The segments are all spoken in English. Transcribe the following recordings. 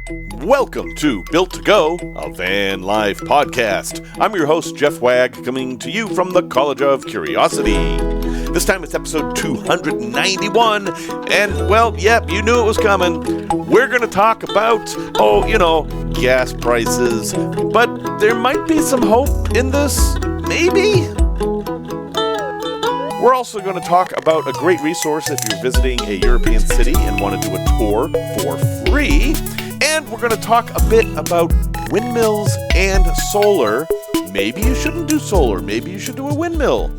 Welcome to Built to Go, a van life podcast. I'm your host, Jeff Wagg, coming to you from the College of Curiosity. This time it's episode 291, and, well, yep, you knew it was coming. We're going to talk about, gas prices, but there might be some hope in this, maybe? We're also going to talk about a great resource if you're visiting a European city and want to do a tour for free. And we're going to talk a bit about windmills and solar. Maybe you shouldn't do solar. Maybe you should do a windmill.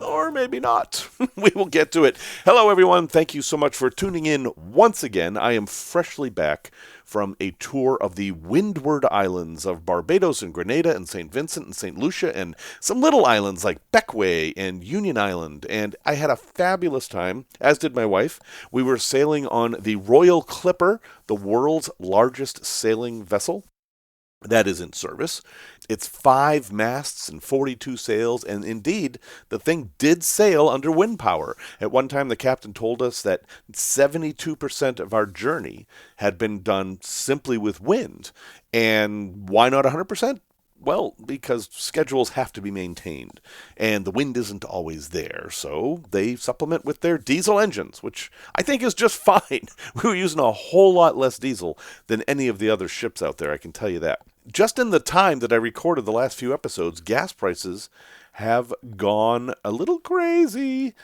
Or maybe not. We will get to it. Hello, everyone. Thank you so much for tuning in once again. I am freshly back from a tour of the Windward Islands of Barbados and Grenada and St. Vincent and St. Lucia and some little islands like Beckway and Union Island. And I had a fabulous time, as did my wife. We were sailing on the Royal Clipper, the world's largest sailing vessel that is in service. It's 5 masts and 42 sails, and indeed, the thing did sail under wind power. At one time, the captain told us that 72% of our journey had been done simply with wind. And why not 100%? Well, because schedules have to be maintained, and the wind isn't always there, so they supplement with their diesel engines, which I think is just fine. We were using a whole lot less diesel than any of the other ships out there, I can tell you that. Just in the time that I recorded the last few episodes, gas prices have gone a little crazy.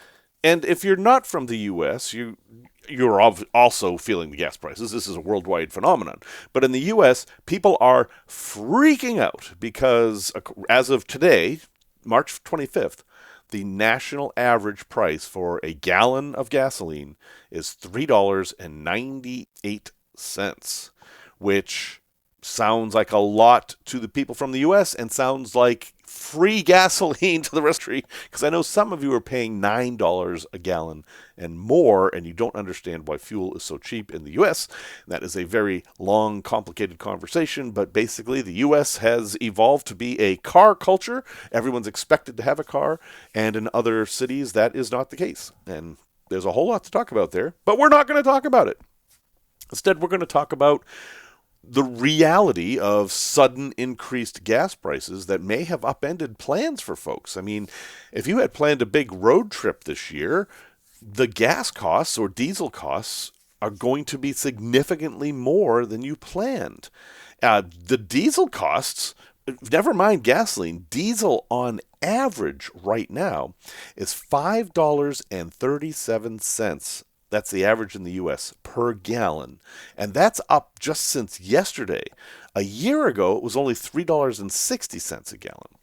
And if you're not from the U.S., you're also feeling the gas prices. This is a worldwide phenomenon. But in the U.S., people are freaking out because as of today, March 25th, the national average price for a gallon of gasoline is $3.98, which sounds like a lot to the people from the U.S. and sounds like free gasoline to the rest of the country, because I know some of you are paying $9 a gallon and more, and you don't understand why fuel is so cheap in the U.S. That is a very long, complicated conversation, but basically the U.S. has evolved to be a car culture. Everyone's expected to have a car, and in other cities that is not the case. And there's a whole lot to talk about there, but we're not going to talk about it. Instead, we're going to talk about the reality of sudden increased gas prices that may have upended plans for folks. I mean, if you had planned a big road trip this year, the gas costs or diesel costs are going to be significantly more than you planned. The diesel costs, never mind gasoline, diesel on average right now is $5.37. That's the average in the U.S. per gallon. And that's up just since yesterday. A year ago, it was only $3.60 a gallon.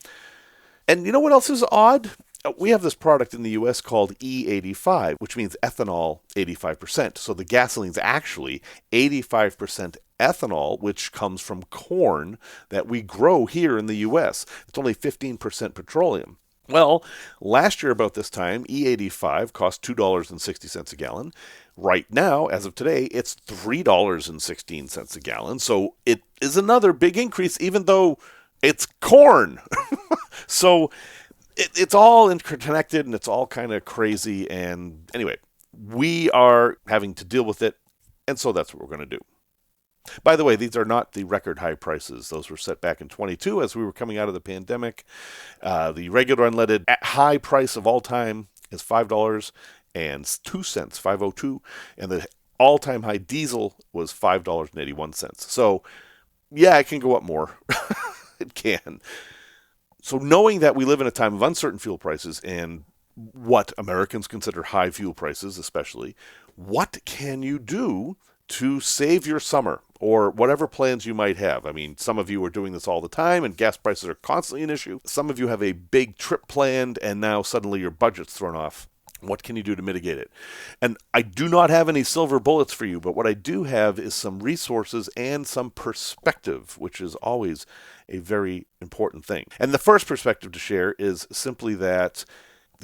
And you know what else is odd? We have this product in the U.S. called E85, which means ethanol 85%. So the gasoline's actually 85% ethanol, which comes from corn that we grow here in the U.S. It's only 15% petroleum. Well, last year about this time, E85 cost $2.60 a gallon. Right now, as of today, it's $3.16 a gallon. So it is another big increase, even though it's corn. So it's all interconnected and it's all kind of crazy. And anyway, we are having to deal with it. And so that's what we're going to do. By the way, these are not the record high prices. Those were set back in 22 as we were coming out of the pandemic. The regular unleaded high price of all time is $5.02, $5.02, and the all-time high diesel was $5.81. So, yeah, it can go up more. It can. So knowing that we live in a time of uncertain fuel prices and what Americans consider high fuel prices especially, what can you do to save your summer or whatever plans you might have? I mean, some of you are doing this all the time and gas prices are constantly an issue. Some of you have a big trip planned and now suddenly your budget's thrown off. What can you do to mitigate it? And I do not have any silver bullets for you, but what I do have is some resources and some perspective, which is always a very important thing. And the first perspective to share is simply that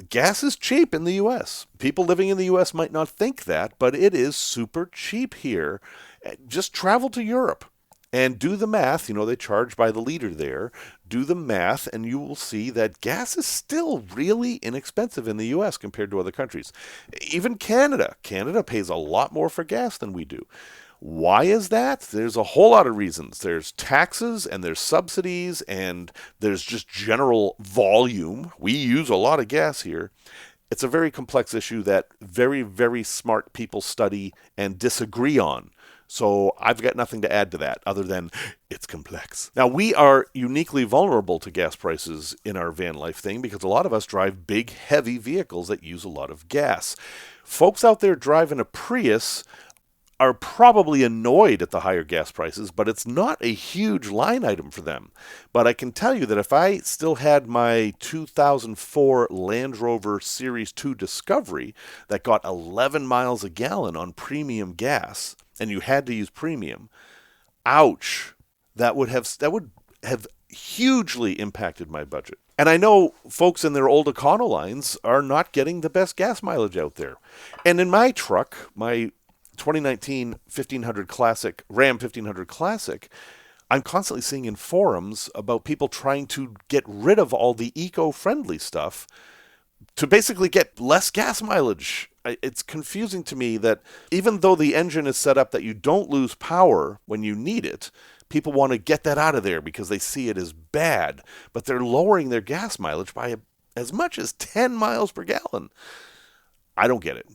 gas is cheap in the U.S. People living in the U.S. might not think that, but it is super cheap here. Just travel to Europe and do the math. You know, they charge by the liter there. Do the math, and you will see that gas is still really inexpensive in the U.S. compared to other countries. Even Canada. Canada pays a lot more for gas than we do. Why is that? There's a whole lot of reasons. There's taxes and there's subsidies and there's just general volume. We use a lot of gas here. It's a very complex issue that very, very smart people study and disagree on. So I've got nothing to add to that other than it's complex. Now, we are uniquely vulnerable to gas prices in our van life thing because a lot of us drive big, heavy vehicles that use a lot of gas. Folks out there driving a Prius are probably annoyed at the higher gas prices, but it's not a huge line item for them. But I can tell you that if I still had my 2004 Land Rover Series 2 Discovery that got 11 miles a gallon on premium gas, and you had to use premium, ouch, that would have hugely impacted my budget. And I know folks in their old Econolines are not getting the best gas mileage out there. And in my truck, my 2019 1500 Classic, Ram 1500 Classic, I'm constantly seeing in forums about people trying to get rid of all the eco-friendly stuff to basically get less gas mileage. It's confusing to me that even though the engine is set up that you don't lose power when you need it, people want to get that out of there because they see it as bad, but they're lowering their gas mileage by as much as 10 miles per gallon. I don't get it.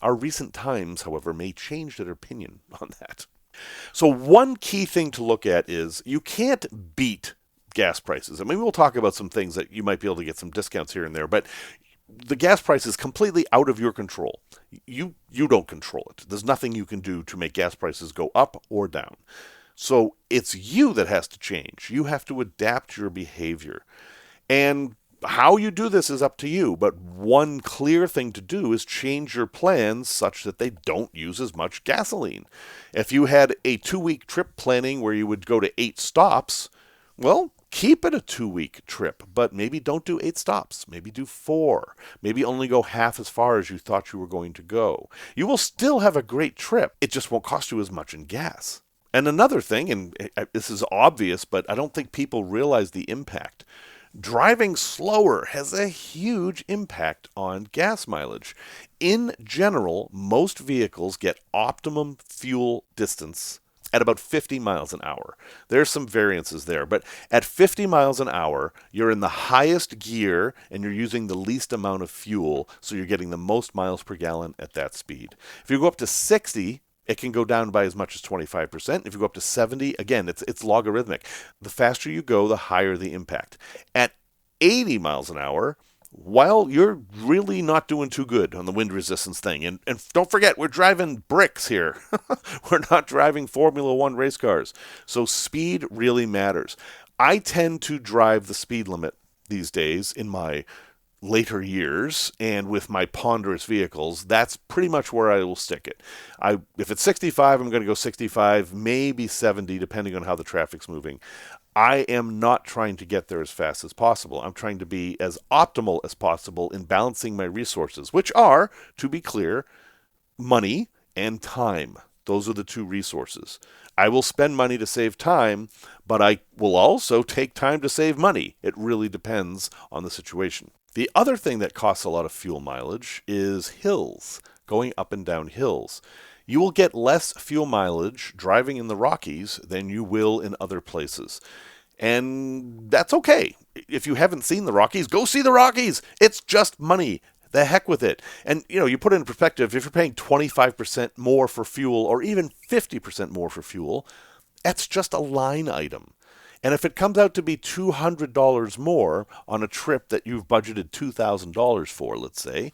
Our recent times, however, may change their opinion on that. So one key thing to look at is you can't beat gas prices. I mean, we'll talk about some things that you might be able to get some discounts here and there, but the gas price is completely out of your control. You don't control it. There's nothing you can do to make gas prices go up or down. So it's you that has to change. You have to adapt your behavior. And how you do this is up to you, but one clear thing to do is change your plans such that they don't use as much gasoline. If you had a 2-week trip planning where you would go to 8 stops, well, keep it a 2-week trip, but maybe don't do 8 stops. Maybe do 4. Maybe only go half as far as you thought you were going to go. You will still have a great trip. It just won't cost you as much in gas. And another thing, and this is obvious, but I don't think people realize the impact. Driving slower has a huge impact on gas mileage. In general, most vehicles get optimum fuel distance at about 50 miles an hour. There's some variances there, but at 50 miles an hour, you're in the highest gear and you're using the least amount of fuel, so you're getting the most miles per gallon at that speed. If you go up to 60, it can go down by as much as 25%. If you go up to 70, again, it's logarithmic. The faster you go, the higher the impact. At 80 miles an hour, while you're really not doing too good on the wind resistance thing, and don't forget, we're driving bricks here. We're not driving Formula One race cars. So speed really matters. I tend to drive the speed limit these days in my later years, and with my ponderous vehicles, that's pretty much where I will stick it. If it's 65, I'm going to go 65, maybe 70, depending on how the traffic's moving. I am not trying to get there as fast as possible. I'm trying to be as optimal as possible in balancing my resources, which are, to be clear, money and time. Those are the two resources. I will spend money to save time, but I will also take time to save money. It really depends on the situation. The other thing that costs a lot of fuel mileage is hills, going up and down hills. You will get less fuel mileage driving in the Rockies than you will in other places. And that's okay. If you haven't seen the Rockies, go see the Rockies. It's just money. The heck with it. And, you put it in perspective, if you're paying 25% more for fuel or even 50% more for fuel, that's just a line item. And if it comes out to be $200 more on a trip that you've budgeted $2,000 for, let's say,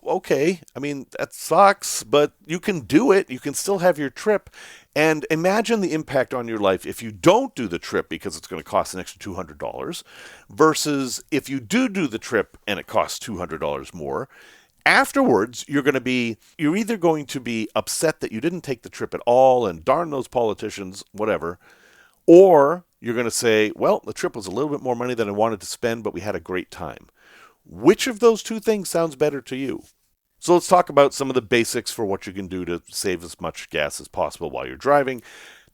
okay, I mean, that sucks, but you can do it. You can still have your trip. And imagine the impact on your life if you don't do the trip because it's going to cost an extra $200 versus if you do the trip and it costs $200 more. Afterwards, you're either going to be upset that you didn't take the trip at all and darn those politicians, whatever, or you're going to say, well, the trip was a little bit more money than I wanted to spend, but we had a great time. Which of those two things sounds better to you? So let's talk about some of the basics for what you can do to save as much gas as possible while you're driving.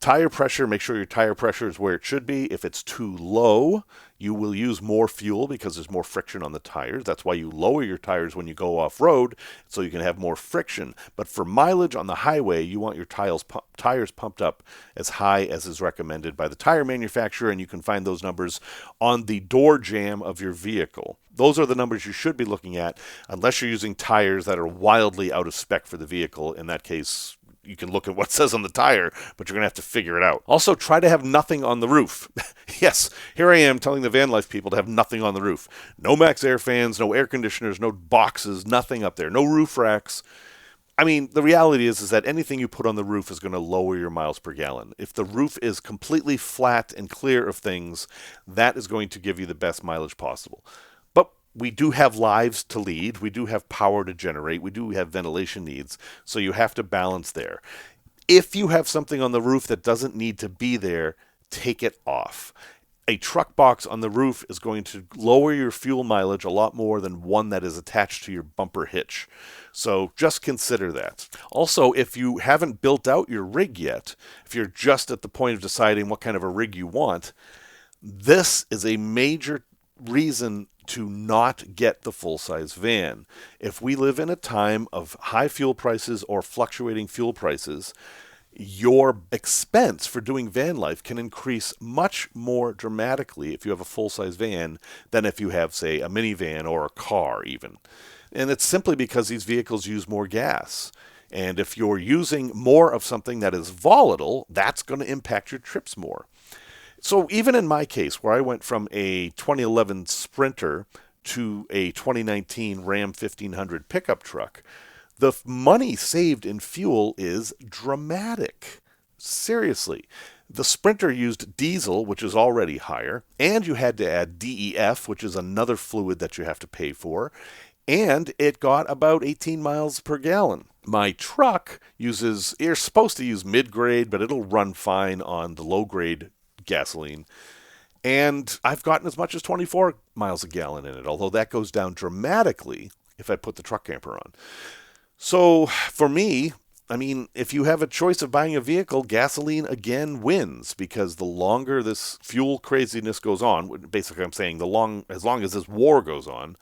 Tire pressure, make sure your tire pressure is where it should be. If it's too low, you will use more fuel because there's more friction on the tires. That's why you lower your tires when you go off-road, so you can have more friction. But for mileage on the highway, you want your tires pumped up as high as is recommended by the tire manufacturer, and you can find those numbers on the door jamb of your vehicle. Those are the numbers you should be looking at, unless you're using tires that are wildly out of spec for the vehicle. In that case, you can look at what it says on the tire, but you're going to have to figure it out. Also, try to have nothing on the roof. Yes, here I am telling the van life people to have nothing on the roof. No max air fans, no air conditioners, no boxes, nothing up there, no roof racks. I mean, the reality is that anything you put on the roof is going to lower your miles per gallon. If the roof is completely flat and clear of things, that is going to give you the best mileage possible. But we do have lives to lead. We do have power to generate. We do have ventilation needs. So you have to balance there. If you have something on the roof that doesn't need to be there, take it off. A truck box on the roof is going to lower your fuel mileage a lot more than one that is attached to your bumper hitch. So just consider that. Also, if you haven't built out your rig yet, if you're just at the point of deciding what kind of a rig you want, this is a major reason to not get the full-size van. If we live in a time of high fuel prices or fluctuating fuel prices, your expense for doing van life can increase much more dramatically if you have a full-size van than if you have, say, a minivan or a car even. And it's simply because these vehicles use more gas. And if you're using more of something that is volatile, that's going to impact your trips more. So even in my case, where I went from a 2011 Sprinter to a 2019 Ram 1500 pickup truck, the money saved in fuel is dramatic. Seriously. The Sprinter used diesel, which is already higher, and you had to add DEF, which is another fluid that you have to pay for, and it got about 18 miles per gallon. My truck you're supposed to use mid-grade, but it'll run fine on the low-grade gasoline. And I've gotten as much as 24 miles a gallon in it, although that goes down dramatically if I put the truck camper on. So for me, I mean, if you have a choice of buying a vehicle, gasoline again wins, because the longer this fuel craziness goes on, basically I'm saying as long as this war goes on,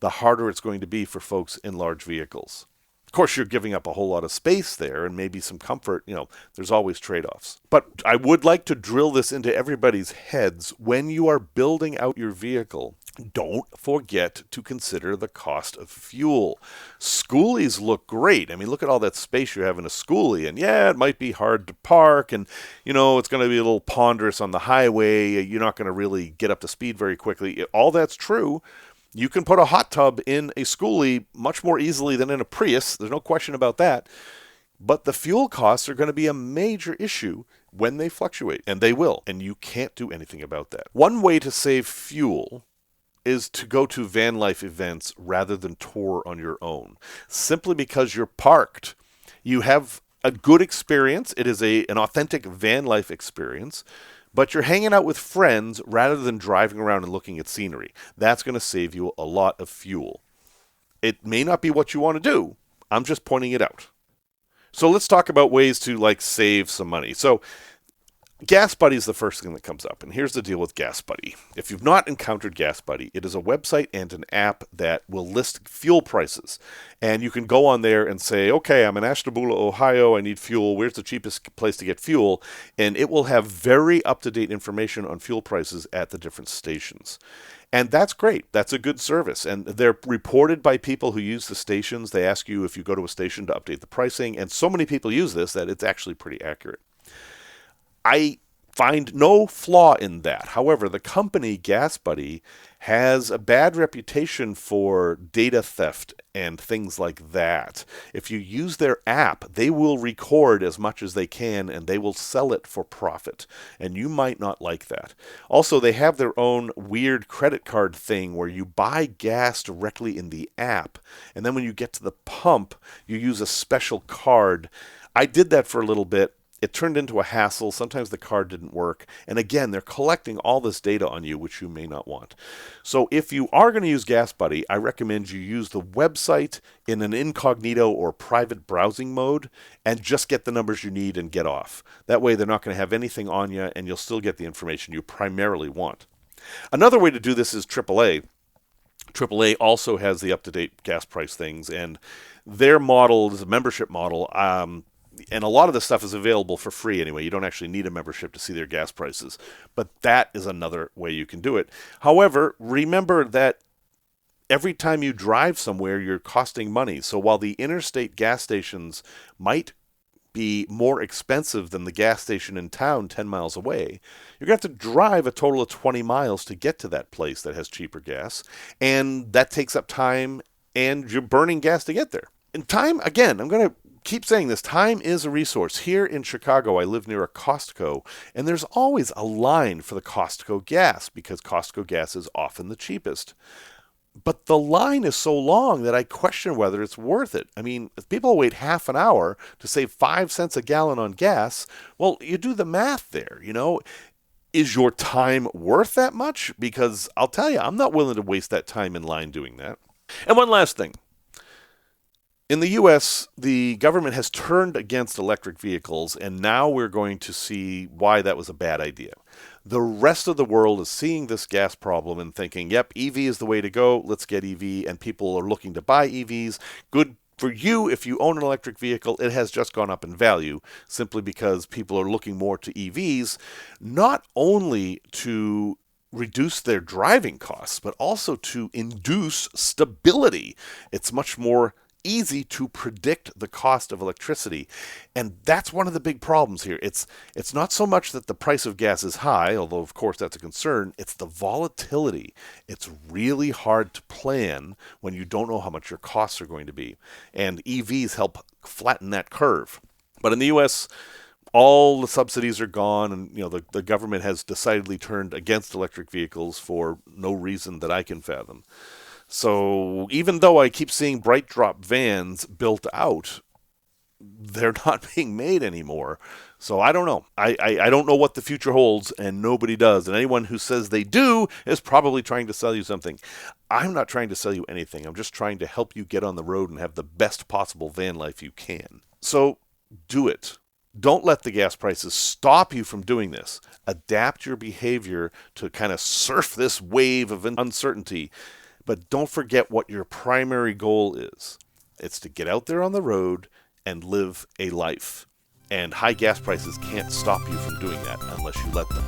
the harder it's going to be for folks in large vehicles. Of course, you're giving up a whole lot of space there and maybe some comfort. There's always trade-offs. But I would like to drill this into everybody's heads. When you are building out your vehicle, don't forget to consider the cost of fuel. Schoolies look great. I mean, look at all that space you have in a schoolie. And yeah, it might be hard to park, and it's going to be a little ponderous on the highway. You're not going to really get up to speed very quickly. All that's true. You can put a hot tub in a schoolie much more easily than in a Prius. There's no question about that. But the fuel costs are going to be a major issue when they fluctuate, and they will, and you can't do anything about that. One way to save fuel is to go to van life events rather than tour on your own. Simply because you're parked, you have a good experience. It is an authentic van life experience. But you're hanging out with friends rather than driving around and looking at scenery. That's going to save you a lot of fuel. It may not be what you want to do. I'm just pointing it out. So let's talk about ways to save some money. So Gas Buddy is the first thing that comes up. And here's the deal with Gas Buddy. If you've not encountered Gas Buddy, it is a website and an app that will list fuel prices. And you can go on there and say, okay, I'm in Ashtabula, Ohio. I need fuel. Where's the cheapest place to get fuel? And it will have very up-to-date information on fuel prices at the different stations. And that's great. That's a good service. And they're reported by people who use the stations. They ask you if you go to a station to update the pricing. And so many people use this that it's actually pretty accurate. I find no flaw in that. However, the company Gas Buddy has a bad reputation for data theft and things like that. If you use their app, they will record as much as they can and they will sell it for profit. And you might not like that. Also, they have their own weird credit card thing where you buy gas directly in the app. And then when you get to the pump, you use a special card. I did that for a little bit. it turned into a hassle. Sometimes the card didn't work. And again, they're collecting all this data on you, which you may not want. So if you are going to use Gas Buddy, I recommend you use the website in an incognito or private browsing mode and just get the numbers you need and get off. That way they're not going to have anything on you and you'll still get the information you primarily want. Another way to do this is AAA. AAA also has the up-to-date gas price things, and their model is a membership model, and a lot of the stuff is available for free anyway. You don't actually need a membership to see their gas prices, but that is another way you can do it. However, remember that every time you drive somewhere, you're costing money. So while the interstate gas stations might be more expensive than the gas station in town 10 miles away, you're going to have to drive a total of 20 miles to get to that place that has cheaper gas, and that takes up time, and you're burning gas to get there. And time, again, I'm going to keep saying this, time is a resource. Here in Chicago, I live near a Costco, and there's always a line for the Costco gas because Costco gas is often the cheapest. But the line is so long that I question whether it's worth it. I mean, if people wait half an hour to save 5 cents a gallon on gas, well, you do the math there, you know. Is your time worth that much? Because I'll tell you, I'm not willing to waste that time in line doing that. And one last thing. In the U.S., the government has turned against electric vehicles, and now we're going to see why that was a bad idea. The rest of the world is seeing this gas problem and thinking, yep, EV is the way to go, let's get EV, and people are looking to buy EVs. Good for you if you own an electric vehicle. It has just gone up in value simply because people are looking more to EVs, not only to reduce their driving costs, but also to induce stability. It's much more easy to predict the cost of electricity. And that's one of the big problems here. It's not so much that the price of gas is high, although of course that's a concern, it's the volatility. It's really hard to plan when you don't know how much your costs are going to be. And EVs help flatten that curve. But in the US, all the subsidies are gone, and the government has decidedly turned against electric vehicles for no reason that I can fathom. So even though I keep seeing bright drop vans built out, they're not being made anymore. So I don't know. I don't know what the future holds, and nobody does. And anyone who says they do is probably trying to sell you something. I'm not trying to sell you anything. I'm just trying to help you get on the road and have the best possible van life you can. So do it. Don't let the gas prices stop you from doing this. Adapt your behavior to kind of surf this wave of uncertainty. But don't forget what your primary goal is. It's to get out there on the road and live a life. And high gas prices can't stop you from doing that unless you let them.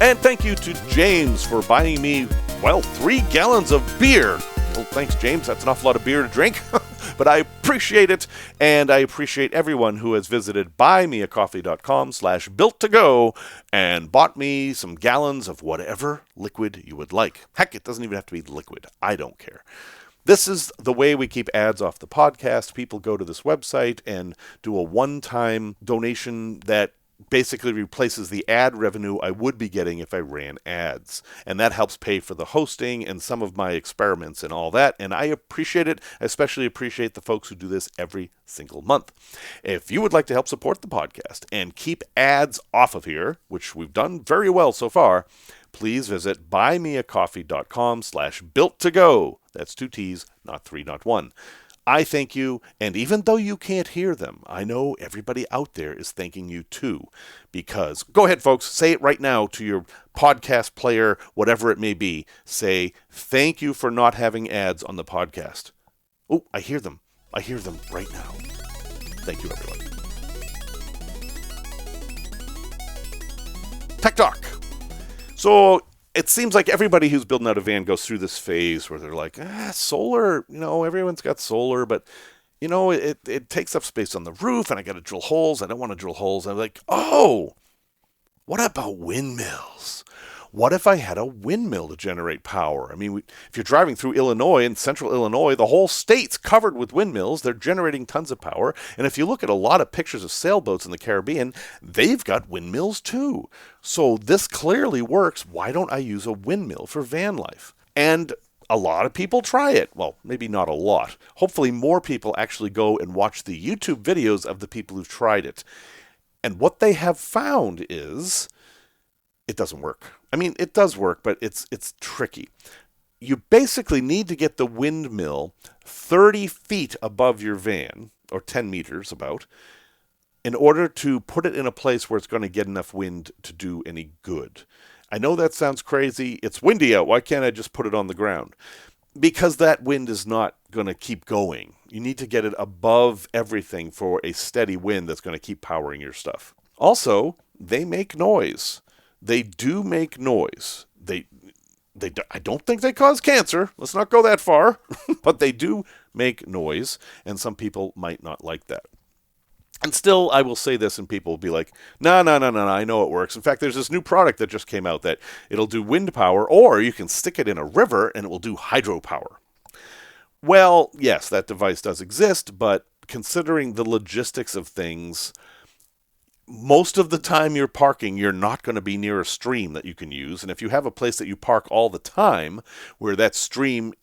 And thank you to James for buying me, 3 gallons of beer. Well, thanks, James. That's an awful lot of beer to drink. But I appreciate it, and I appreciate everyone who has visited buymeacoffee.com/built-to-go and bought me some gallons of whatever liquid you would like. Heck, it doesn't even have to be liquid. I don't care. This is the way we keep ads off the podcast. People go to this website and do a one-time donation that basically replaces the ad revenue I would be getting if I ran ads. And that helps pay for the hosting and some of my experiments and all that. And I appreciate it. I especially appreciate the folks who do this every single month. If you would like to help support the podcast and keep ads off of here, which we've done very well so far, please visit buymeacoffee.com/built-to-go. That's 2 T's, not 3, not 1. I thank you, and even though you can't hear them, I know everybody out there is thanking you too. Because, go ahead folks, say it right now to your podcast player, whatever it may be. Say, thank you for not having ads on the podcast. Oh, I hear them. I hear them right now. Thank you, everyone. Tech Talk. So, it seems like everybody who's building out a van goes through this phase where they're like, solar, everyone's got solar, but, it takes up space on the roof, and I got to drill holes. I don't want to drill holes. And I'm like, what about windmills? What if I had a windmill to generate power? I mean, if you're driving through Illinois, in central Illinois, the whole state's covered with windmills. They're generating tons of power. And if you look at a lot of pictures of sailboats in the Caribbean, they've got windmills too. So this clearly works. Why don't I use a windmill for van life? And a lot of people try it. Well, maybe not a lot. Hopefully more people actually go and watch the YouTube videos of the people who've tried it. And what they have found is it doesn't work. I mean, it does work, but it's tricky. You basically need to get the windmill 30 feet above your van, or 10 meters about, in order to put it in a place where it's going to get enough wind to do any good. I know that sounds crazy. It's windy out. Why can't I just put it on the ground? Because that wind is not going to keep going. You need to get it above everything for a steady wind that's going to keep powering your stuff. Also, they make noise. They do make noise. I don't think they cause cancer. Let's not go that far. But they do make noise, and some people might not like that. And still, I will say this, and people will be like, no, I know it works. In fact, there's this new product that just came out that it'll do wind power, or you can stick it in a river, and it will do hydropower. Well, yes, that device does exist, but considering the logistics of things, most of the time you're parking, you're not going to be near a stream that you can use. And if you have a place that you park all the time, where that stream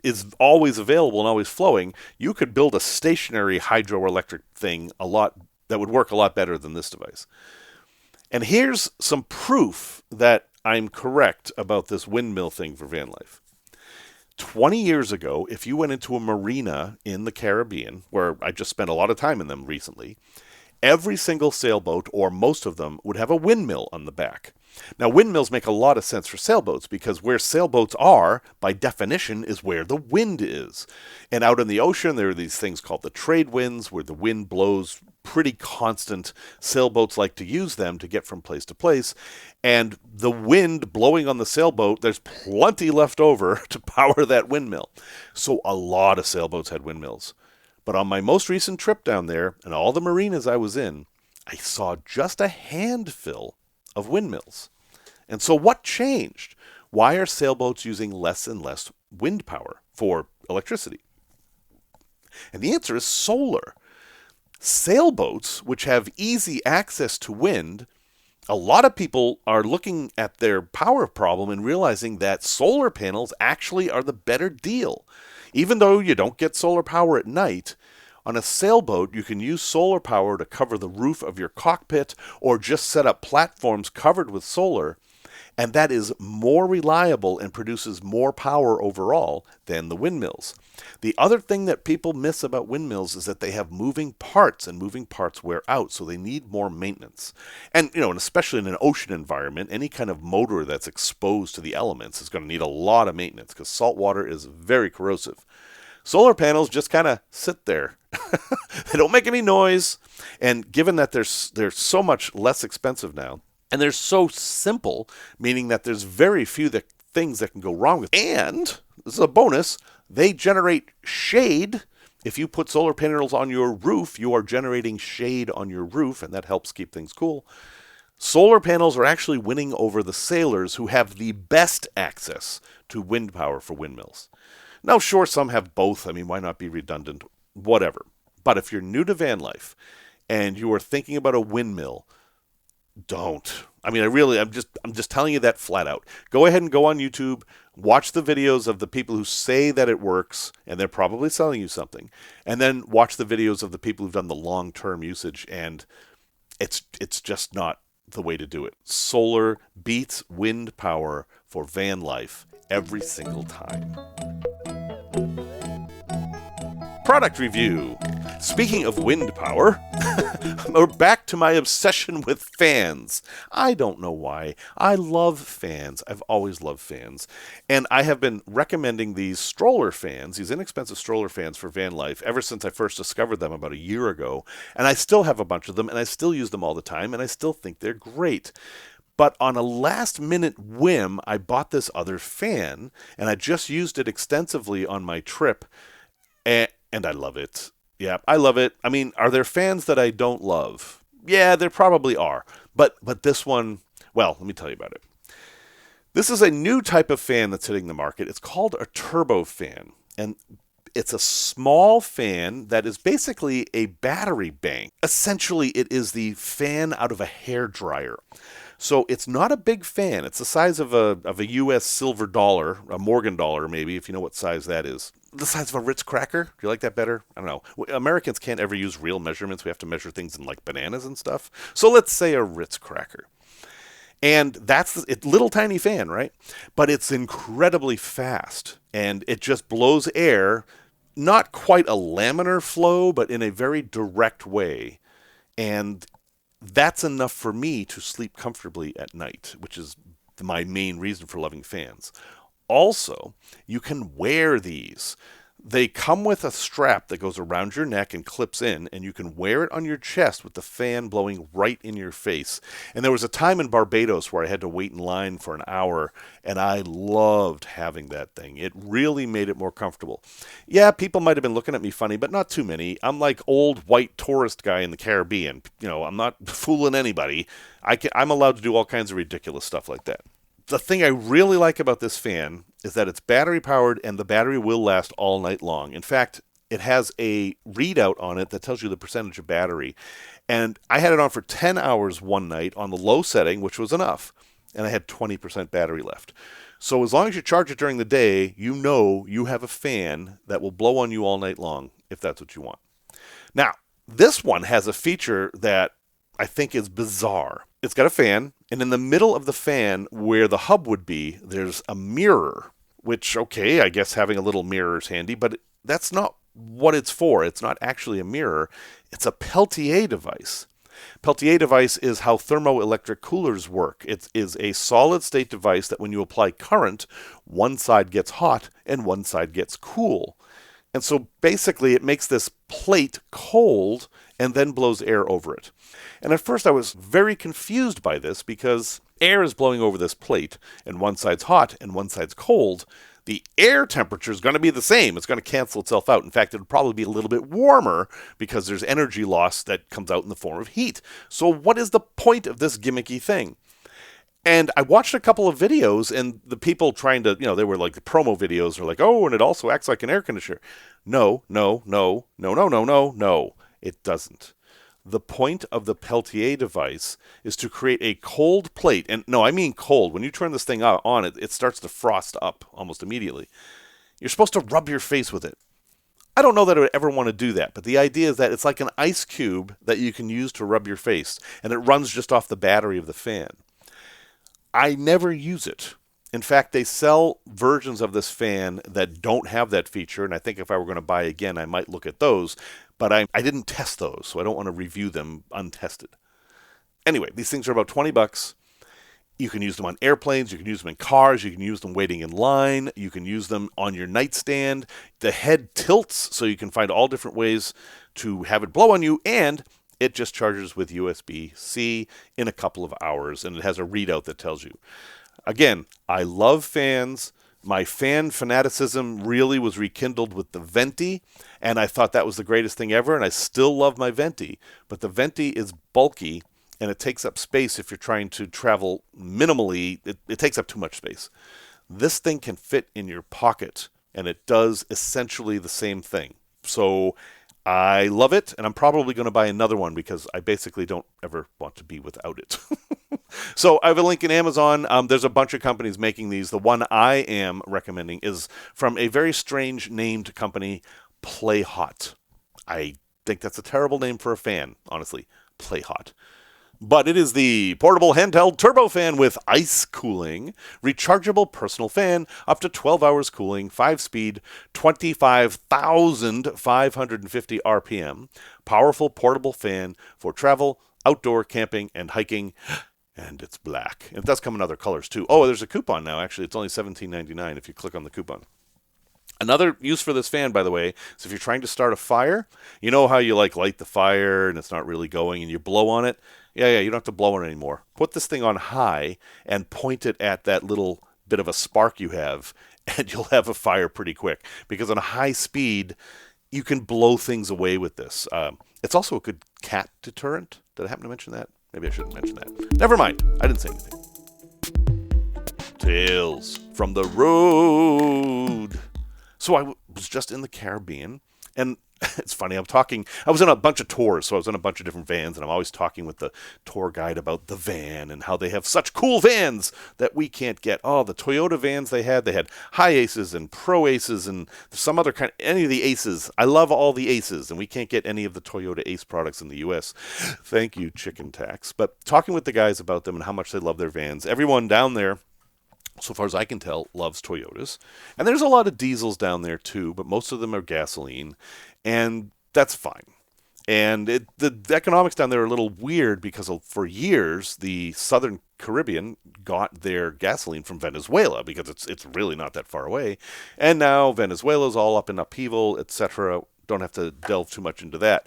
is always available and always flowing, you could build a stationary hydroelectric thing that would work a lot better than this device. And here's some proof that I'm correct about this windmill thing for van life. 20 years ago, if you went into a marina in the Caribbean, where I just spent a lot of time in them recently, every single sailboat, or most of them, would have a windmill on the back. Now, windmills make a lot of sense for sailboats because where sailboats are, by definition, is where the wind is. And out in the ocean, there are these things called the trade winds, where the wind blows pretty constant. Sailboats like to use them to get from place to place. And the wind blowing on the sailboat, there's plenty left over to power that windmill. So a lot of sailboats had windmills. But on my most recent trip down there, and all the marinas I was in, I saw just a handful of windmills. And so what changed? Why are sailboats using less and less wind power for electricity? And the answer is solar. Sailboats, which have easy access to wind, a lot of people are looking at their power problem and realizing that solar panels actually are the better deal. Even though you don't get solar power at night, on a sailboat, you can use solar power to cover the roof of your cockpit or just set up platforms covered with solar, and that is more reliable and produces more power overall than the windmills. The other thing that people miss about windmills is that they have moving parts, and moving parts wear out, so they need more maintenance. And, and especially in an ocean environment, any kind of motor that's exposed to the elements is going to need a lot of maintenance because salt water is very corrosive. Solar panels just kind of sit there. They don't make any noise. And given that they're so much less expensive now, and they're so simple, meaning that there's very few things that can go wrong with them. And, this is a bonus, they generate shade. If you put solar panels on your roof, you are generating shade on your roof, and that helps keep things cool. Solar panels are actually winning over the sailors who have the best access to wind power for windmills. Now, sure, some have both. I mean, why not be redundant? Whatever. But if you're new to van life and you are thinking about a windmill, don't. I mean, I'm just telling you that flat out. Go ahead and go on YouTube, watch the videos of the people who say that it works, and they're probably selling you something. And then watch the videos of the people who've done the long-term usage, and it's just not the way to do it. Solar beats wind power for van life every single time. Product review. Speaking of wind power, we're back to my obsession with fans. I don't know why. I love fans. I've always loved fans. And I have been recommending these stroller fans, these inexpensive stroller fans for van life ever since I first discovered them about a year ago. And I still have a bunch of them, and I still use them all the time, and I still think they're great. But on a last-minute whim, I bought this other fan, and I just used it extensively on my trip, and I love it. Yeah, I love it. I mean, are there fans that I don't love? Yeah, there probably are. But this one, well, let me tell you about it. This is a new type of fan that's hitting the market. It's called a turbo fan. And it's a small fan that is basically a battery bank. Essentially, it is the fan out of a hairdryer. So it's not a big fan. It's the size of a U.S. silver dollar, a Morgan dollar maybe, if you know what size that is. The size of a Ritz cracker. Do you like that better? I don't know. Americans can't ever use real measurements. We have to measure things in like bananas and stuff. So let's say a Ritz cracker. And that's a little tiny fan, right? But it's incredibly fast. And it just blows air, not quite a laminar flow, but in a very direct way. And that's enough for me to sleep comfortably at night, which is my main reason for loving fans. Also, you can wear these. They come with a strap that goes around your neck and clips in, and you can wear it on your chest with the fan blowing right in your face. And there was a time in Barbados where I had to wait in line for an hour, and I loved having that thing. It really made it more comfortable. Yeah, people might have been looking at me funny, but not too many. I'm like old white tourist guy in the Caribbean. I'm not fooling anybody. I'm allowed to do all kinds of ridiculous stuff like that. The thing I really like about this fan is that it's battery powered and the battery will last all night long. In fact, it has a readout on it that tells you the percentage of battery. And I had it on for 10 hours one night on the low setting, which was enough. And I had 20% battery left. So as long as you charge it during the day, you know you have a fan that will blow on you all night long if that's what you want. Now, this one has a feature that I think is bizarre. It's got a fan, and in the middle of the fan, where the hub would be, there's a mirror, which, okay, I guess having a little mirror is handy, but that's not what it's for. It's not actually a mirror. It's a Peltier device. Peltier device is how thermoelectric coolers work. It is a solid-state device that when you apply current, one side gets hot and one side gets cool. And so basically it makes this plate cold and then blows air over it. And at first I was very confused by this because air is blowing over this plate and one side's hot and one side's cold. The air temperature is going to be the same. It's going to cancel itself out. In fact, it'll probably be a little bit warmer because there's energy loss that comes out in the form of heat. So what is the point of this gimmicky thing? And I watched a couple of videos, and the people trying to, they were like the promo videos are like, oh, and it also acts like an air conditioner. No. It doesn't. The point of the Peltier device is to create a cold plate. And no, I mean cold. When you turn this thing on, it starts to frost up almost immediately. You're supposed to rub your face with it. I don't know that I would ever want to do that, but the idea is that it's like an ice cube that you can use to rub your face, and it runs just off the battery of the fan. I never use it. In fact, they sell versions of this fan that don't have that feature, and I think if I were going to buy again, I might look at those, but I didn't test those, so I don't want to review them untested. Anyway, these things are about $20. You can use them on airplanes, you can use them in cars, you can use them waiting in line, you can use them on your nightstand. The head tilts, so you can find all different ways to have it blow on you, and it just charges with USB-C in a couple of hours, and it has a readout that tells you. Again, I love fans. My fan fanaticism really was rekindled with the Venti, and I thought that was the greatest thing ever, and I still love my Venti. But the Venti is bulky, and it takes up space if you're trying to travel minimally. It takes up too much space. This thing can fit in your pocket, and it does essentially the same thing. So I love it, and I'm probably going to buy another one because I basically don't ever want to be without it. So I have a link in Amazon. There's a bunch of companies making these. The one I am recommending is from a very strange named company, Play Hot. I think that's a terrible name for a fan, honestly. Play Hot. But it is the portable handheld turbo fan with ice cooling, rechargeable personal fan, up to 12 hours cooling, 5-speed, 25,550 RPM, powerful portable fan for travel, outdoor camping, and hiking. And it's black. And it does come in other colors, too. Oh, there's a coupon now, actually. It's only $17.99 if you click on the coupon. Another use for this fan, by the way, is if you're trying to start a fire, you know how you light the fire and it's not really going and you blow on it? Yeah, you don't have to blow on it anymore. Put this thing on high and point it at that little bit of a spark you have, and you'll have a fire pretty quick. Because on a high speed, you can blow things away with this. It's also a good cat deterrent. Did I happen to mention that? Maybe I shouldn't mention that. Never mind. I didn't say anything. Tales from the road. So I was just in the Caribbean, and It's funny. I was on a bunch of tours, so I was on a bunch of different vans, and I'm always talking with the tour guide about the van and how they have such cool vans that we can't get. Oh, the Toyota vans they had high aces and pro aces and some other kind, any of the aces. I love all the aces, and we can't get any of the Toyota ace products in the U.S. Thank you, chicken tax. But talking with the guys about them and how much they love their vans, everyone down there, so far as I can tell, loves Toyotas. And there's a lot of diesels down there too, but most of them are gasoline, and that's fine. And the economics down there are a little weird because for years the Southern Caribbean got their gasoline from Venezuela because it's really not that far away. And now Venezuela's all up in upheaval, etc. Don't have to delve too much into that.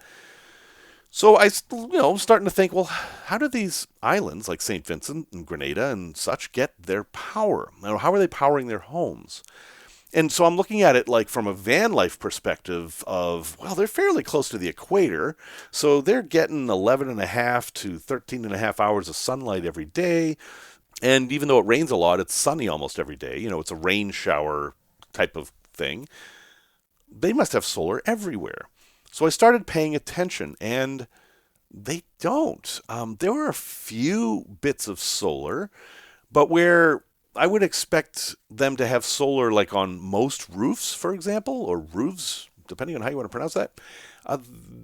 So I'm starting to think, well, how do these islands like St. Vincent and Grenada and such get their power? How are they powering their homes? And so I'm looking at it like from a van life perspective of, well, they're fairly close to the equator, so they're getting 11 and a half to 13 and a half hours of sunlight every day. And even though it rains a lot, it's sunny almost every day. It's a rain shower type of thing. They must have solar everywhere. So I started paying attention, and they don't. There are a few bits of solar, but where I would expect them to have solar like on most roofs, for example, or roofs, depending on how you want to pronounce that,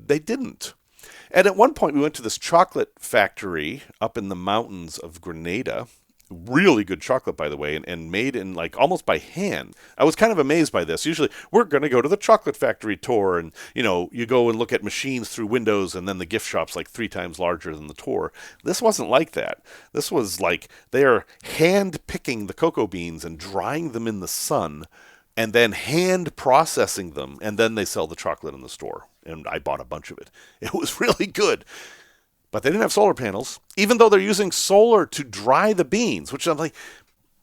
they didn't. And at one point we went to this chocolate factory up in the mountains of Grenada. Really good chocolate, by the way, and made in like almost by hand. I was kind of amazed by this. Usually we're going to go to the chocolate factory tour, and you go and look at machines through windows, and then the gift shop's like 3 times larger than the tour. This wasn't like that. This was like they're hand picking the cocoa beans and drying them in the sun, and then hand processing them, and then they sell the chocolate in the store. And I bought a bunch of it. It was really good. But they didn't have solar panels, even though they're using solar to dry the beans, which I'm like,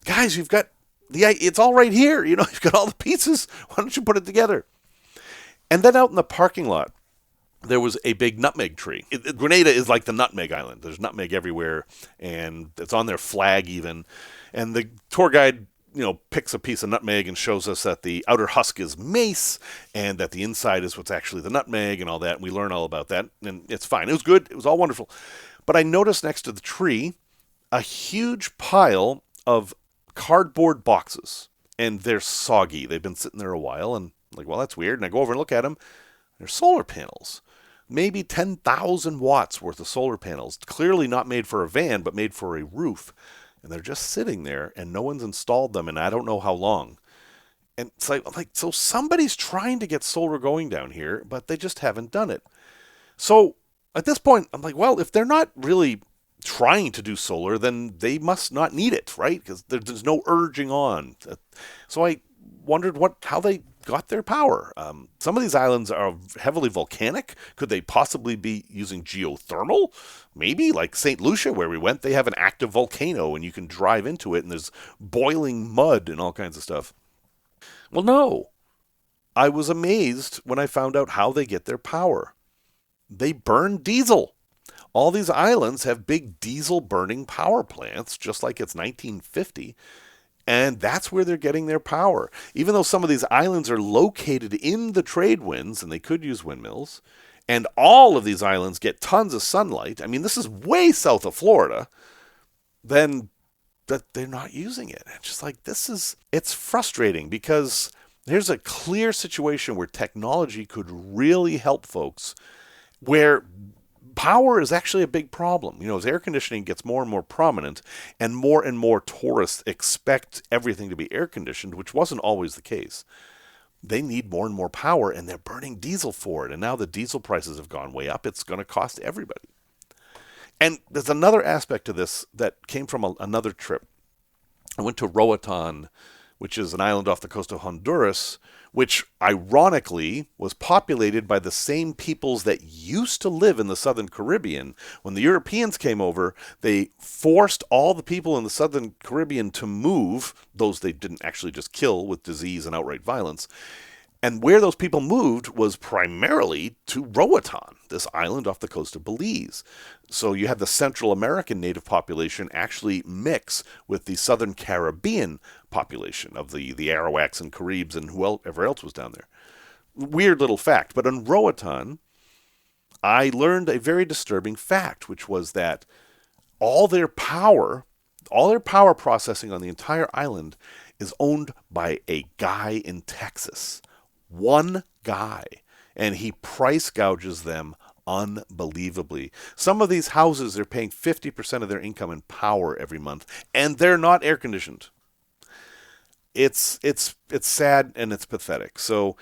guys, it's all right here. You've got all the pieces. Why don't you put it together? And then out in the parking lot, there was a big nutmeg tree. Grenada is like the nutmeg island. There's nutmeg everywhere, and it's on their flag even. And the tour guide picks a piece of nutmeg and shows us that the outer husk is mace and that the inside is what's actually the nutmeg and all that. And we learn all about that, and it's fine. It was good. It was all wonderful. But I noticed next to the tree a huge pile of cardboard boxes, and they're soggy. They've been sitting there a while, and I'm like, well, that's weird. And I go over and look at them. They're solar panels. Maybe 10,000 watts worth of solar panels. Clearly not made for a van, but made for a roof. And they're just sitting there, and no one's installed them, and I don't know how long. And it's like so somebody's trying to get solar going down here, but they just haven't done it. So at this point, I'm like, well, if they're not really trying to do solar, then they must not need it, right? Because there's no urging on. So I wondered how they got their power. Some of these islands are heavily volcanic. Could they possibly be using geothermal? Maybe, like St. Lucia, where we went, they have an active volcano, and you can drive into it, and there's boiling mud and all kinds of stuff. Well, no. I was amazed when I found out how they get their power. They burn diesel. All these islands have big diesel-burning power plants, just like it's 1950. And that's where they're getting their power. Even though some of these islands are located in the trade winds, and they could use windmills, and all of these islands get tons of sunlight, I mean, this is way south of Florida, then that they're not using it. It's just like, it's frustrating because here's a clear situation where technology could really help folks, where power is actually a big problem. As air conditioning gets more and more prominent and more tourists expect everything to be air conditioned, which wasn't always the case, they need more and more power, and they're burning diesel for it. And now the diesel prices have gone way up. It's going to cost everybody. And there's another aspect to this that came from another trip. I went to Roatan, which is an island off the coast of Honduras, which ironically was populated by the same peoples that used to live in the Southern Caribbean. When the Europeans came over, they forced all the people in the Southern Caribbean to move, those they didn't actually just kill with disease and outright violence. And where those people moved was primarily to Roatan, this island off the coast of Belize. So you had the Central American native population actually mix with the Southern Caribbean population of the Arawaks and Caribs and whoever else was down there. weird little fact. But on Roatan, I learned a very disturbing fact, which was that all their power, all their power processing on the entire island is owned by a guy in Texas. One guy. And he price gouges them unbelievably. Some of these houses, they're paying 50% of their income in power every month, and they're not air conditioned. It's sad and it's pathetic. So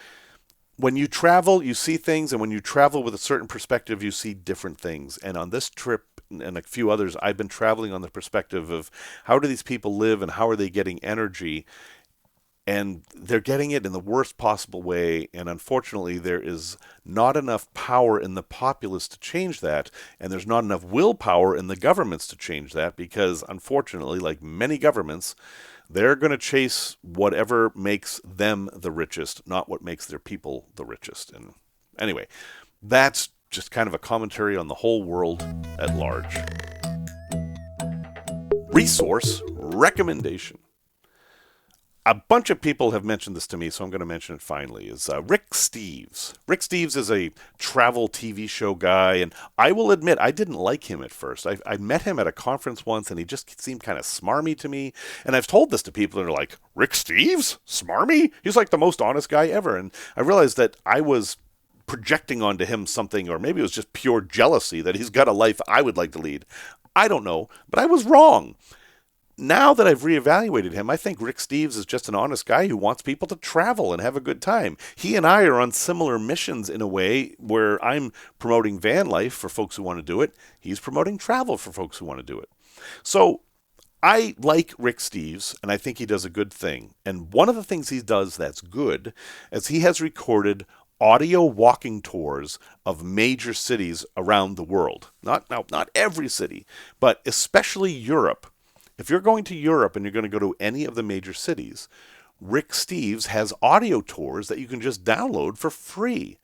when you travel, you see things, and when you travel with a certain perspective, you see different things. And on this trip and a few others, I've been traveling on the perspective of how do these people live and how are they getting energy? And they're getting it in the worst possible way. And unfortunately, there is not enough power in the populace to change that. And there's not enough willpower in the governments to change that because, unfortunately, like many governments, they're going to chase whatever makes them the richest, not what makes their people the richest. And anyway, that's just kind of a commentary on the whole world at large. Resource recommendation. A bunch of people have mentioned this to me, so I'm going to mention it finally, is Rick Steves. Rick Steves is a travel TV show guy, and I will admit, I didn't like him at first. I met him at a conference once, and he just seemed kind of smarmy to me. And I've told this to people, and they're like, Rick Steves? Smarmy? He's like the most honest guy ever. And I realized that I was projecting onto him something, or maybe it was just pure jealousy that he's got a life I would like to lead. I don't know, but I was wrong. Now that I've reevaluated him, I think Rick Steves is just an honest guy who wants people to travel and have a good time. He and I are on similar missions in a way where I'm promoting van life for folks who want to do it. He's promoting travel for folks who want to do it. So I like Rick Steves, and I think he does a good thing. And one of the things he does that's good is he has recorded audio walking tours of major cities around the world. Not every city, but especially Europe. If you're going to Europe and you're going to go to any of the major cities, Rick Steves has audio tours that you can just download for free.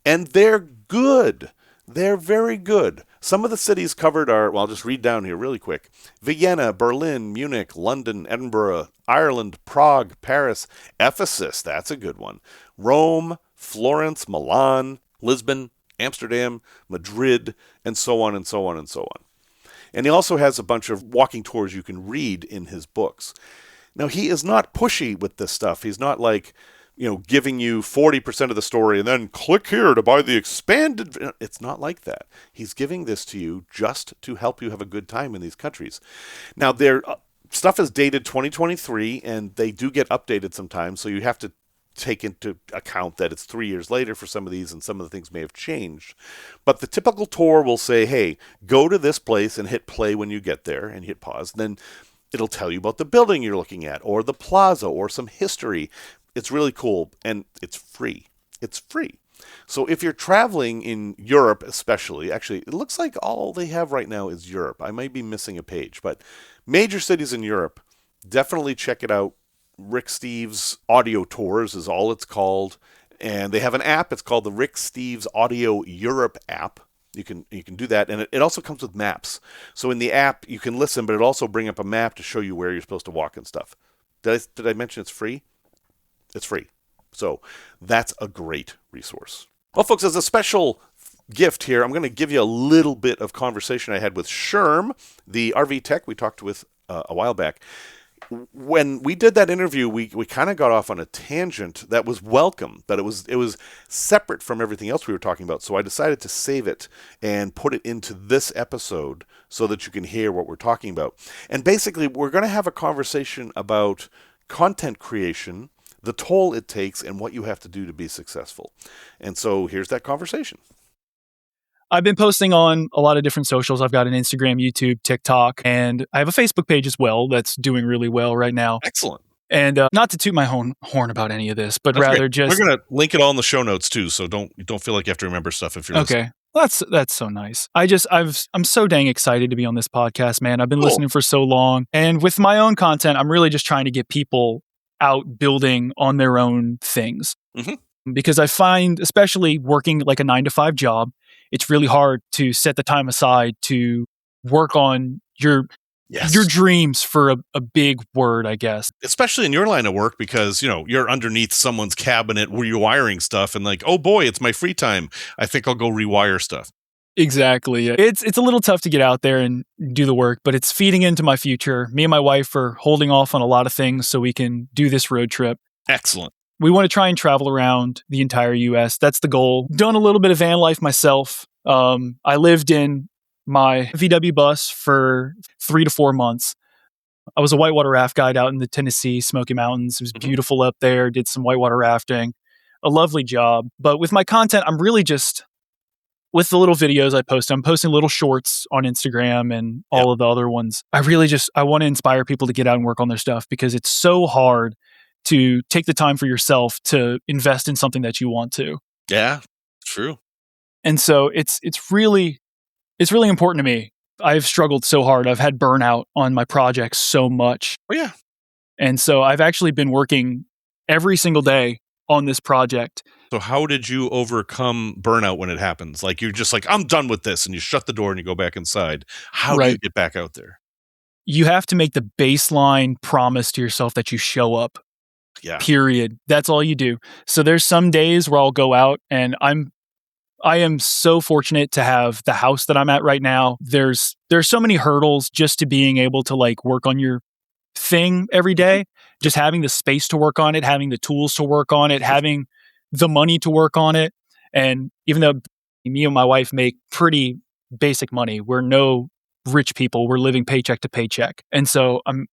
And they're good. They're very good. Some of the cities covered are, well, I'll just read down here really quick. Vienna, Berlin, Munich, London, Edinburgh, Ireland, Prague, Paris, Ephesus, that's a good one. Rome, Florence, Milan, Lisbon, Amsterdam, Madrid, and so on and so on and so on. And he also has a bunch of walking tours you can read in his books. Now, he is not pushy with this stuff. He's not like, giving you 40% of the story and then click here to buy the expanded. It's not like that. He's giving this to you just to help you have a good time in these countries. Now, their stuff is dated 2023, and they do get updated sometimes, so you have to take into account that it's 3 years later for some of these, and some of the things may have changed. But the typical tour will say, hey, go to this place and hit play when you get there and hit pause. And then it'll tell you about the building you're looking at or the plaza or some history. It's really cool, and it's free. It's free. So if you're traveling in Europe especially, actually, it looks like all they have right now is Europe. I might be missing a page, but major cities in Europe, definitely check it out. Rick Steves Audio Tours is all it's called. And they have an app. It's called the Rick Steves Audio Europe app. You can do that. And it also comes with maps. So in the app, you can listen, but it also bring up a map to show you where you're supposed to walk and stuff. Did I mention it's free? It's free. So that's a great resource. Well, folks, as a special gift here, I'm going to give you a little bit of conversation I had with Sherm, the RV tech we talked with a while back. When we did that interview, we kind of got off on a tangent that was welcome, but it was separate from everything else we were talking about. So I decided to save it and put it into this episode so that you can hear what we're talking about. And basically, we're going to have a conversation about content creation, the toll it takes, and what you have to do to be successful. And so here's that conversation. I've been posting on a lot of different socials. I've got an Instagram, YouTube, TikTok, and I have a Facebook page as well that's doing really well right now. Excellent. And not to toot my horn about any of this, but that's rather great. just... We're going to link it all in the show notes too, so don't feel like you have to remember stuff if you're listening. Okay. That's so nice. I'm so dang excited to be on this podcast, man. I've been listening for so long. And with my own content, I'm really just trying to get people out building on their own things. Mm-hmm. Because I find, especially working like a 9-to-5 job, it's really hard to set the time aside to work on your Yes. your dreams for a big word, I guess. Especially in your line of work, because, you're underneath someone's cabinet rewiring stuff and like, oh boy, it's my free time. I think I'll go rewire stuff. Exactly. It's a little tough to get out there and do the work, but it's feeding into my future. Me and my wife are holding off on a lot of things so we can do this road trip. Excellent. We want to try and travel around the entire US. That's the goal. Done a little bit of van life myself. I lived in my VW bus for 3 to 4 months. I was a whitewater raft guide out in the Tennessee Smoky Mountains. It was beautiful up there. Did some whitewater rafting. A lovely job. But with my content, I'm really just, with the little videos I post, I'm posting little shorts on Instagram and all of the other ones. I want to inspire people to get out and work on their stuff, because it's so hard to take the time for yourself to invest in something that you want to. Yeah, true. And so it's really important to me. I've struggled so hard. I've had burnout on my projects so much. Oh, yeah. And so I've actually been working every single day on this project. So how did you overcome burnout when it happens? Like, you're just like, I'm done with this, and you shut the door and you go back inside. How do you get back out there? You have to make the baseline promise to yourself that you show up. Yeah. Period. That's all you do. So there's some days where I'll go out, and I am so fortunate to have the house that I'm at right now. There's so many hurdles just to being able to like work on your thing every day, just having the space to work on it, having the tools to work on it, having the money to work on it. And even though me and my wife make pretty basic money, we're no rich people, we're living paycheck to paycheck. And so I'm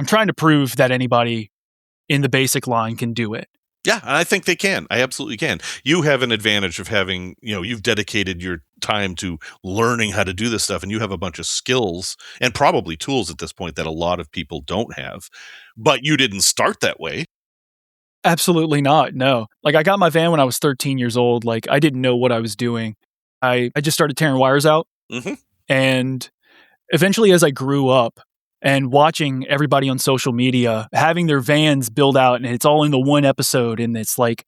trying to prove that anybody in the basic line can do it. Yeah, and I think they can. I absolutely can. You have an advantage of having, you've dedicated your time to learning how to do this stuff, and you have a bunch of skills and probably tools at this point that a lot of people don't have. But you didn't start that way. Absolutely not. No. Like, I got my van when I was 13 years old. Like, I didn't know what I was doing. I just started tearing wires out. And eventually, as I grew up, and watching everybody on social media having their vans build out, and it's all in the one episode, and it's like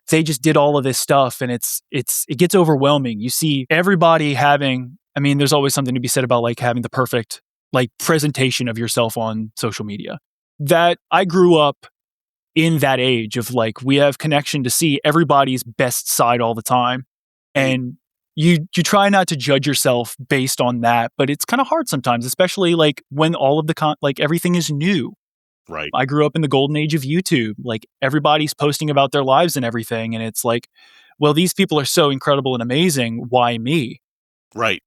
they just did all of this stuff, and it gets overwhelming. You see everybody having, I mean, there's always something to be said about like having the perfect like presentation of yourself on social media. That I grew up in that age of like, we have connection to see everybody's best side all the time, and you try not to judge yourself based on that, but it's kind of hard sometimes, especially like when all of the like everything is new. Right. I grew up in the golden age of YouTube. Like, everybody's posting about their lives and everything, and it's like, well, these people are so incredible and amazing. Why me? Right.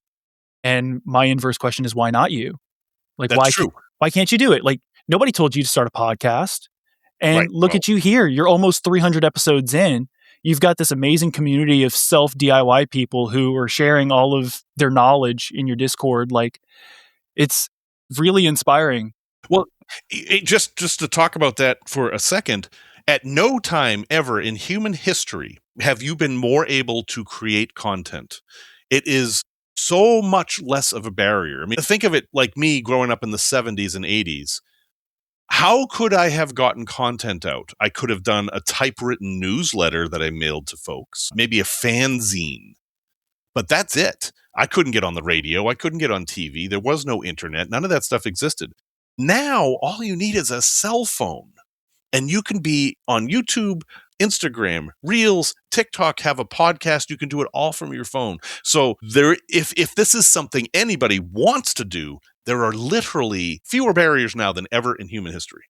And my inverse question is, why not you? Like, That's why can't you do it? Like, nobody told you to start a podcast. And look at you here. You're almost 300 episodes in. You've got this amazing community of self DIY people who are sharing all of their knowledge in your Discord. Like, it's really inspiring. Well, just to talk about that for a second, at no time ever in human history have you been more able to create content. It is so much less of a barrier. I mean, think of it like me growing up in the 70s and 80s. How could I have gotten content out? I could have done a typewritten newsletter that I mailed to folks, maybe a fanzine, but that's it. I couldn't get on the radio. I couldn't get on TV. There was no internet. None of that stuff existed. Now, all you need is a cell phone, and you can be on YouTube, Instagram, Reels, TikTok, have a podcast. You can do it all from your phone. So if this is something anybody wants to do, there are literally fewer barriers now than ever in human history.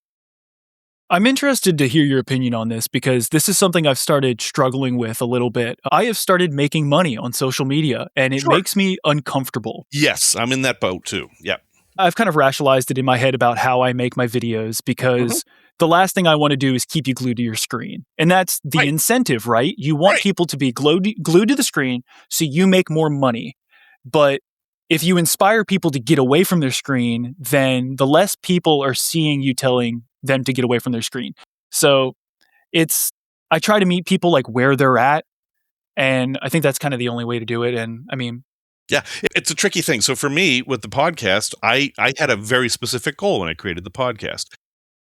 I'm interested to hear your opinion on this, because this is something I've started struggling with a little bit. I have started making money on social media, and it makes me uncomfortable. Yes, I'm in that boat too. Yep. I've kind of rationalized it in my head about how I make my videos, because the last thing I want to do is keep you glued to your screen. And that's the incentive, right? You want people to be glued to the screen so you make more money. But if you inspire people to get away from their screen, then the less people are seeing you telling them to get away from their screen. So I try to meet people like where they're at. And I think that's kind of the only way to do it. And I mean, yeah, it's a tricky thing. So for me with the podcast, I had a very specific goal when I created the podcast.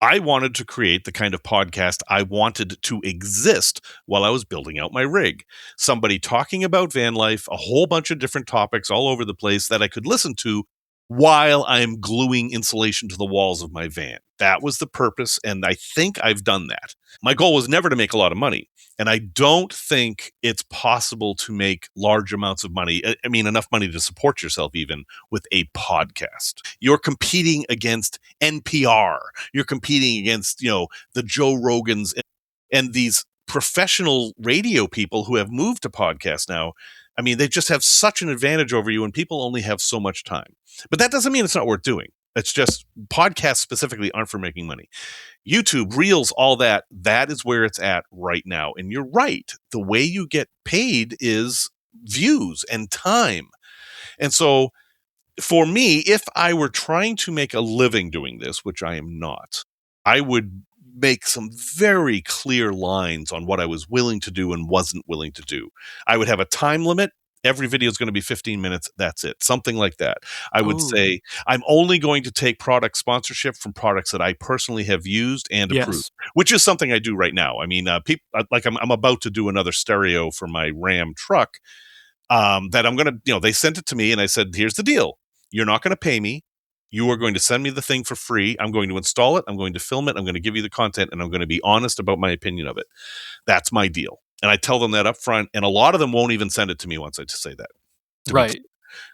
I wanted to create the kind of podcast I wanted to exist while I was building out my rig. Somebody talking about van life, a whole bunch of different topics all over the place that I could listen to while I'm gluing insulation to the walls of my van. That was the purpose, and I think I've done that. My goal was never to make a lot of money, and I don't think it's possible to make large amounts of money. I mean, enough money to support yourself even with a podcast. You're competing against NPR. You're competing against, the Joe Rogans and these professional radio people who have moved to podcasts now. I mean, they just have such an advantage over you, and people only have so much time. But that doesn't mean it's not worth doing. It's just podcasts specifically aren't for making money. YouTube, Reels, all that is where it's at right now. And you're right. The way you get paid is views and time. And so for me, if I were trying to make a living doing this, which I am not, I would make some very clear lines on what I was willing to do and wasn't willing to do. I would have a time limit. Every video is going to be 15 minutes. That's it. Something like that. I would say I'm only going to take product sponsorship from products that I personally have used and approved, which is something I do right now. I mean, I'm about to do another stereo for my Ram truck that I'm going to, they sent it to me and I said, here's the deal. You're not going to pay me. You are going to send me the thing for free. I'm going to install it. I'm going to film it. I'm going to give you the content, and I'm going to be honest about my opinion of it. That's my deal. And I tell them that up front, and a lot of them won't even send it to me once I just say that. Right.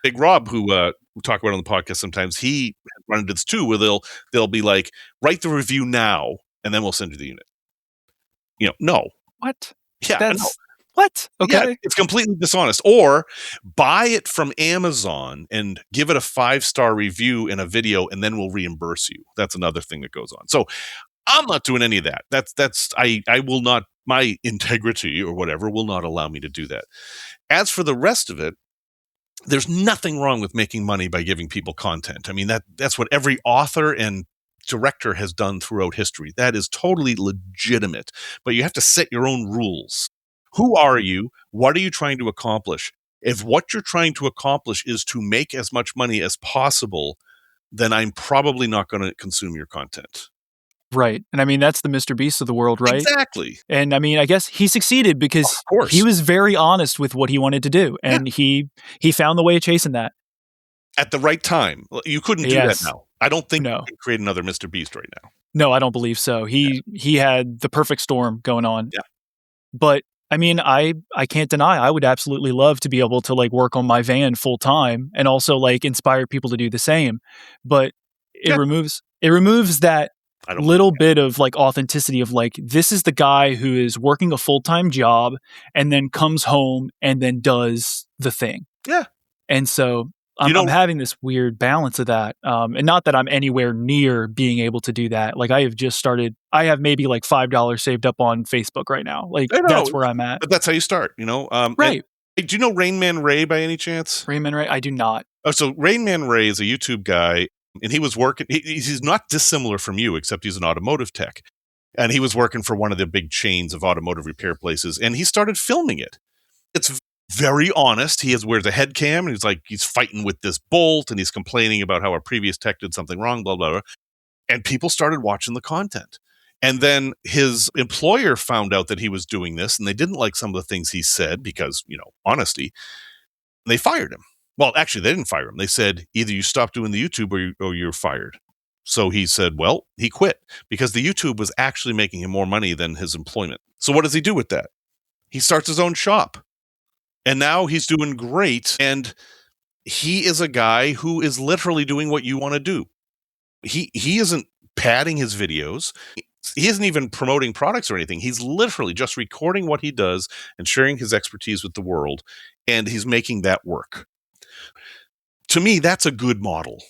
Big Rob, who we talk about on the podcast sometimes, he run into this too, where they'll be like, write the review now, and then we'll send you the unit. No. What? Yeah. No. What? Okay. Yeah, it's completely dishonest. Or buy it from Amazon and give it a 5-star review in a video, and then we'll reimburse you. That's another thing that goes on. So I'm not doing any of that. I will not, my integrity or whatever will not allow me to do that. As for the rest of it, there's nothing wrong with making money by giving people content. I mean, that's what every author and director has done throughout history. That is totally legitimate, but you have to set your own rules. Who are you? What are you trying to accomplish? If what you're trying to accomplish is to make as much money as possible, then I'm probably not going to consume your content. Right. And I mean, that's the Mr. Beast of the world, right? Exactly. And I mean, I guess he succeeded because he was very honest with what he wanted to do. And he found the way of chasing that. At the right time. You couldn't do that now. I don't think you can create another Mr. Beast right now. No, I don't believe so. He had the perfect storm going on. Yeah. But I mean, I can't deny I would absolutely love to be able to work on my van full time and also inspire people to do the same. But it removes that little bit of authenticity of this is the guy who is working a full-time job and then comes home and then does the thing. Yeah. And so I'm having this weird balance of that. And not that I'm anywhere near being able to do that. I have just started, I have maybe $5 saved up on Facebook right now. That's where I'm at. But that's how you start, Right. Do you know Rain Man Ray by any chance? Rain Man Ray? I do not. Oh, so Rain Man Ray is a YouTube guy, and he was working, he's not dissimilar from you, except he's an automotive tech. And he was working for one of the big chains of automotive repair places, and he started filming it. It's very honest. He wears a head cam, and he's fighting with this bolt, and he's complaining about how a previous tech did something wrong, blah, blah, blah. And people started watching the content. And then his employer found out that he was doing this, and they didn't like some of the things he said because, honesty. And they fired him. Well, actually, they didn't fire him. They said, either you stop doing the YouTube or you're fired. So he said, well, he quit because the YouTube was actually making him more money than his employment. So what does he do with that? He starts his own shop. And now he's doing great. And he is a guy who is literally doing what you want to do. He isn't padding his videos. He isn't even promoting products or anything. He's literally just recording what he does and sharing his expertise with the world. And he's making that work. To me, that's a good model.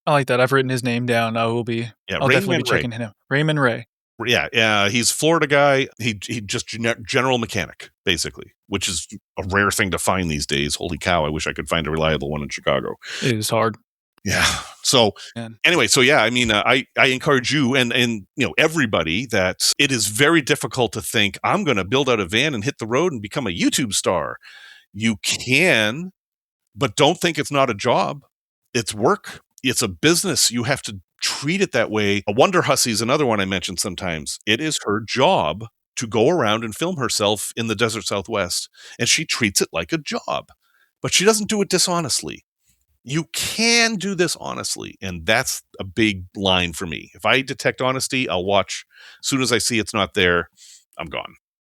I like that. I've written his name down. I'll definitely be checking him. Raymond Ray. Yeah. He's a Florida guy. He just general mechanic, basically, which is a rare thing to find these days. Holy cow. I wish I could find a reliable one in Chicago. It is hard. Yeah. So anyway, I mean, I encourage you and everybody that it is very difficult to think I'm going to build out a van and hit the road and become a YouTube star. You can, but don't think it's not a job. It's work. It's a business. You have to treat it that way. A Wonder Hussy is another one I mentioned sometimes. It is her job to go around and film herself in the desert Southwest, and she treats it like a job, but she doesn't do it dishonestly. you can do this honestly, and that's a big line for me. If I detect honesty, I'll watch. As soon as I see it's not there, I'm gone.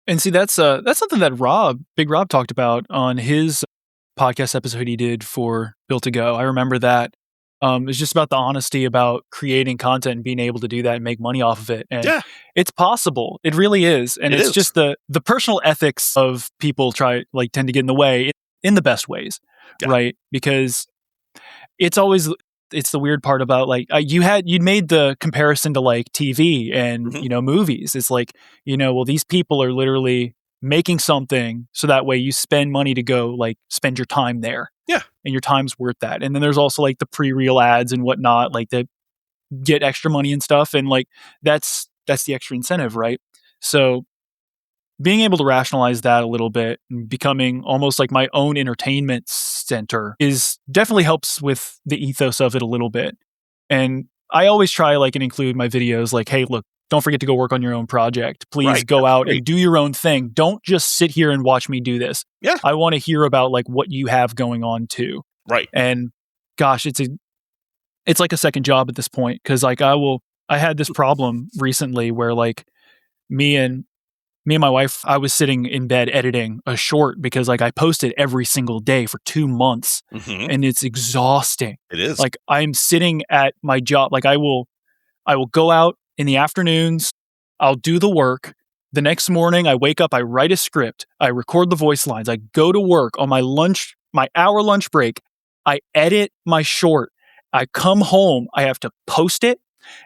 And see, that's something that Big Rob talked about on his podcast episode he did for Built to Go. I remember that. It's just about the honesty about creating content and being able to do that and make money off of it. And it's possible. It really is. And it's just the personal ethics of people tend to get in the way in the best ways, right? Because it's the weird part about like you'd made the comparison to like TV and movies. It's like, well, these people are literally making something so that way you spend money to go like spend your time there. Yeah. And your time's worth that. And then there's also like the pre-reel ads and whatnot, like that get extra money and stuff. And like that's the extra incentive, right? So being able to rationalize that a little bit and becoming almost like my own entertainment center is definitely helps with the ethos of it a little bit. And I always try and include my videos like, hey, look, don't forget to go work on your own project. Please go out and do your own thing. Don't just sit here and watch me do this. Yeah. I want to hear about like what you have going on too. Right. And gosh, it's like a second job at this point. Cause like I had this problem recently where like me and my wife, I was sitting in bed editing a short because like I posted every single day for 2 months and it's exhausting. It is. Like I'm sitting at my job. Like I will go out in the afternoons. I'll do the work. The next morning I wake up, I write a script. I record the voice lines. I go to work on my hour lunch break. I edit my short. I come home. I have to post it.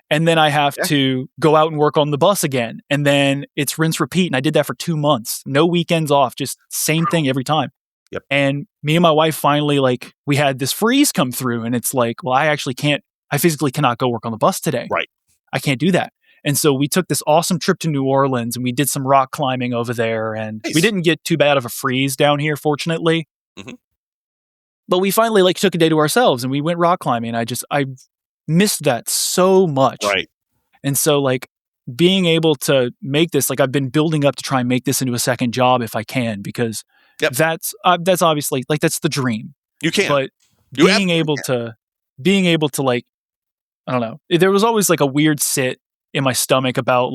And then I have to go out and work on the bus again. And then it's rinse, repeat. And I did that for 2 months. No weekends off, just same thing every time. Yep. And me and my wife finally, we had this freeze come through. And it's like, well, I physically cannot go work on the bus today. Right. I can't do that. And so we took this awesome trip to New Orleans and we did some rock climbing over there. And we didn't get too bad of a freeze down here, fortunately. Mm-hmm. But we finally took a day to ourselves and we went rock climbing. I missed that so much. Right. And so being able to make this, I've been building up to try and make this into a second job if I can, because that's obviously that's the dream. You can. But being able to I don't know. There was always a weird sit in my stomach about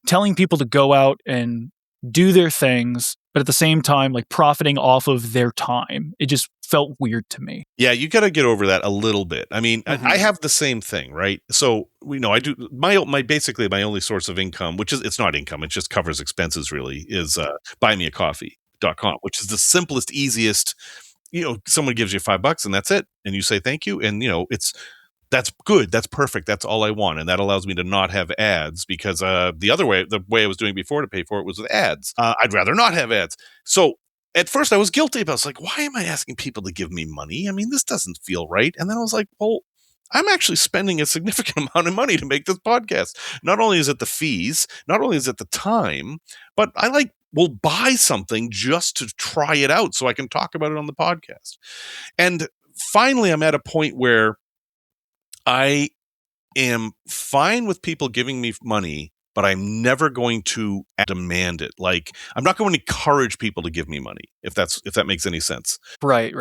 telling people to go out and do their things, but at the same time, profiting off of their time. It just felt weird to me. Yeah, you got to get over that a little bit. I mean, I have the same thing, right? So I do basically my only source of income, which is, it's not income, it just covers expenses really, is buymeacoffee.com, which is the simplest, easiest, someone gives you $5 and that's it. And you say thank you. And that's good. That's perfect. That's all I want. And that allows me to not have ads because the way I was doing before to pay for it was with ads. I'd rather not have ads. So at first I was guilty, but I was like, why am I asking people to give me money? I mean, this doesn't feel right. And then I was like, well, I'm actually spending a significant amount of money to make this podcast. Not only is it the fees, not only is it the time, but I will buy something just to try it out so I can talk about it on the podcast. And finally, I'm at a point where I am fine with people giving me money, but I'm never going to demand it. I'm not going to encourage people to give me money, if that makes any sense. Right.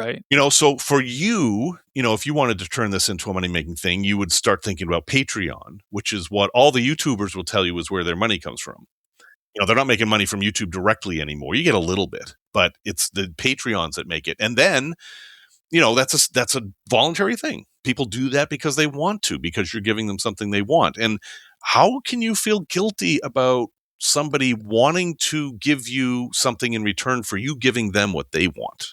So for you, if you wanted to turn this into a money-making thing, you would start thinking about Patreon, which is what all the YouTubers will tell you is where their money comes from. They're not making money from YouTube directly anymore. You get a little bit, but it's the Patreons that make it. And then, that's a voluntary thing. People do that because they want to, because you're giving them something they want. And how can you feel guilty about somebody wanting to give you something in return for you giving them what they want?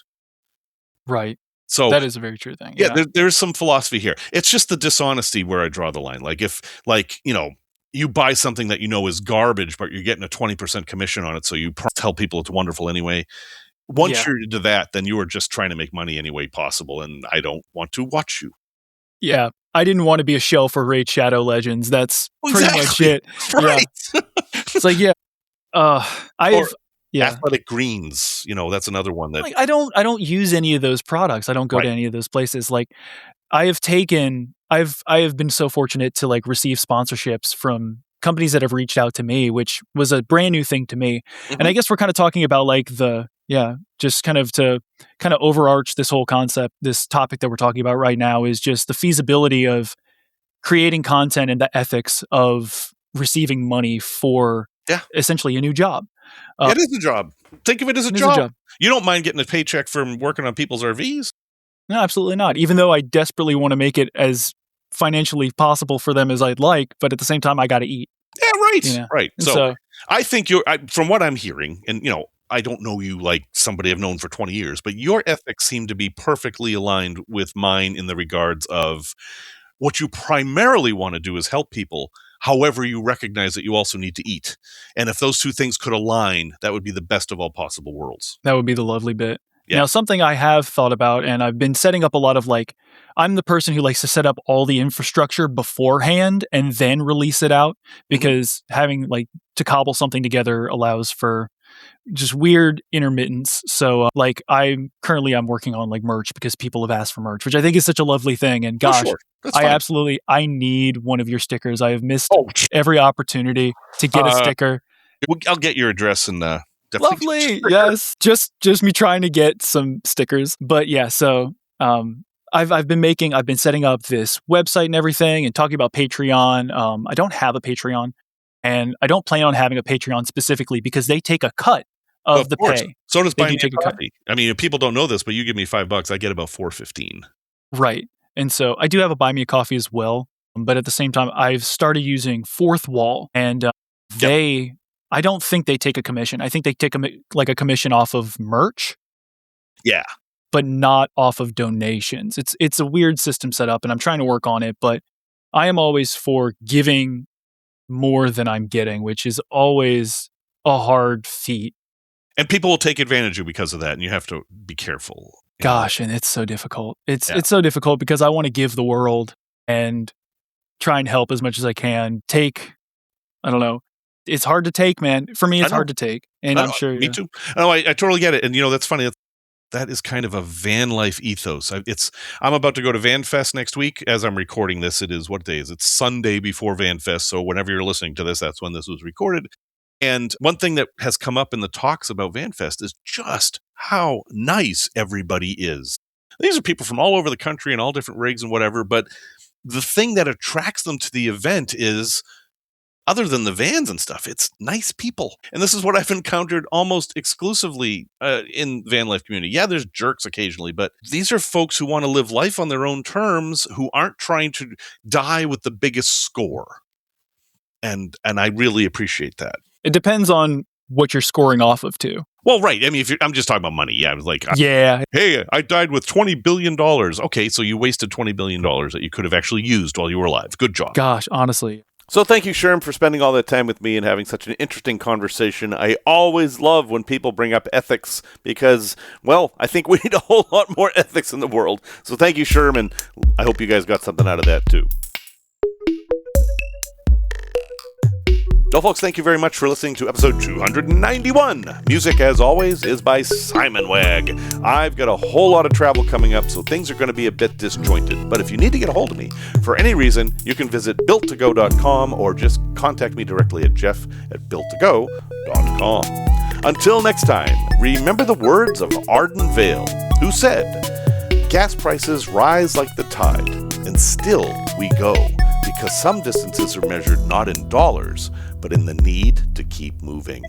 Right. So that is a very true thing. Yeah, there's some philosophy here. It's just the dishonesty where I draw the line. If you buy something that is garbage, but you're getting a 20% commission on it, so you tell people it's wonderful anyway. Once you're into that, then you are just trying to make money any way possible, and I don't want to watch you. Yeah, I didn't want to be a shell for Raid Shadow Legends. That's pretty much it. Right. Yeah. It's Athletic Greens, that's another one that I don't use any of those products. I don't go to any of those places. I've been so fortunate to receive sponsorships from companies that have reached out to me, which was a brand new thing to me. Mm-hmm. And I guess we're kind of talking about the Yeah, just kind of to kind of overarch this whole concept, this topic that we're talking about right now is just the feasibility of creating content and the ethics of receiving money for essentially a new job. It is a job. Think of it as a job. You don't mind getting a paycheck from working on people's RVs? No, absolutely not. Even though I desperately want to make it as financially possible for them as I'd like, but at the same time, I got to eat. Yeah, right, right. So I think from what I'm hearing, and I don't know you like somebody I've known for 20 years, but your ethics seem to be perfectly aligned with mine in the regards of what you primarily want to do is help people. However, you recognize that you also need to eat. And if those two things could align, that would be the best of all possible worlds. That would be the lovely bit. Yeah. Now, something I have thought about, and I've been setting up a lot of I'm the person who likes to set up all the infrastructure beforehand and then release it out, because having to cobble something together allows for just weird intermittence. So I'm working on merch because people have asked for merch, which I think is such a lovely thing. And gosh, I need one of your stickers. I have missed every opportunity to get a sticker. I'll get your address and lovely. Yes. Just me trying to get some stickers. But yeah, so I've been setting up this website and everything and talking about Patreon. I don't have a Patreon, and I don't plan on having a Patreon specifically because they take a cut of the pay. So does Buy Me a Coffee. I mean, people don't know this, but you give me $5, I get about $4.15. Right. And so I do have a Buy Me a Coffee as well. But at the same time, I've started using Fourth Wall, and I don't think they take a commission. I think they take a commission off of merch. Yeah. But not off of donations. It's a weird system set up, and I'm trying to work on it, but I am always for giving more than I'm getting, which is always a hard feat. And people will take advantage of you because of that, and you have to be careful. Gosh, and it's so difficult. It's so difficult because I want to give the world and try and help as much as I can. I don't know. It's hard to take, man. For me, it's hard to take. And I'm sure. Me too. No, I totally get it. And that's funny. That is kind of a van life ethos. I'm about to go to Van Fest next week. As I'm recording this, it is what day is it? It's Sunday before Van Fest. So whenever you're listening to this, that's when this was recorded. And one thing that has come up in the talks about Van Fest is just how nice everybody is. These are people from all over the country and all different rigs and whatever. But the thing that attracts them to the event is, other than the vans and stuff, it's nice people. And this is what I've encountered almost exclusively in van life community. Yeah, there's jerks occasionally, but these are folks who want to live life on their own terms, who aren't trying to die with the biggest score. And I really appreciate that. It depends on what you're scoring off of too. Well, right. I mean, I'm just talking about money. Yeah, I was like, hey, I died with $20 billion. Okay, so you wasted $20 billion that you could have actually used while you were alive. Good job. Gosh, honestly. So thank you, Sherm, for spending all that time with me and having such an interesting conversation. I always love when people bring up ethics because, well, I think we need a whole lot more ethics in the world. So thank you, Sherm, and I hope you guys got something out of that too. Well, folks, thank you very much for listening to episode 291. Music, as always, is by Simon Wegg. I've got a whole lot of travel coming up, so things are going to be a bit disjointed. But if you need to get a hold of me for any reason, you can visit builttogo.com or just contact me directly at jeff@builttogo.com. Until next time, remember the words of Arden Vale, who said, "Gas prices rise like the tide, and still we go, because some distances are measured not in dollars, but in the need to keep moving."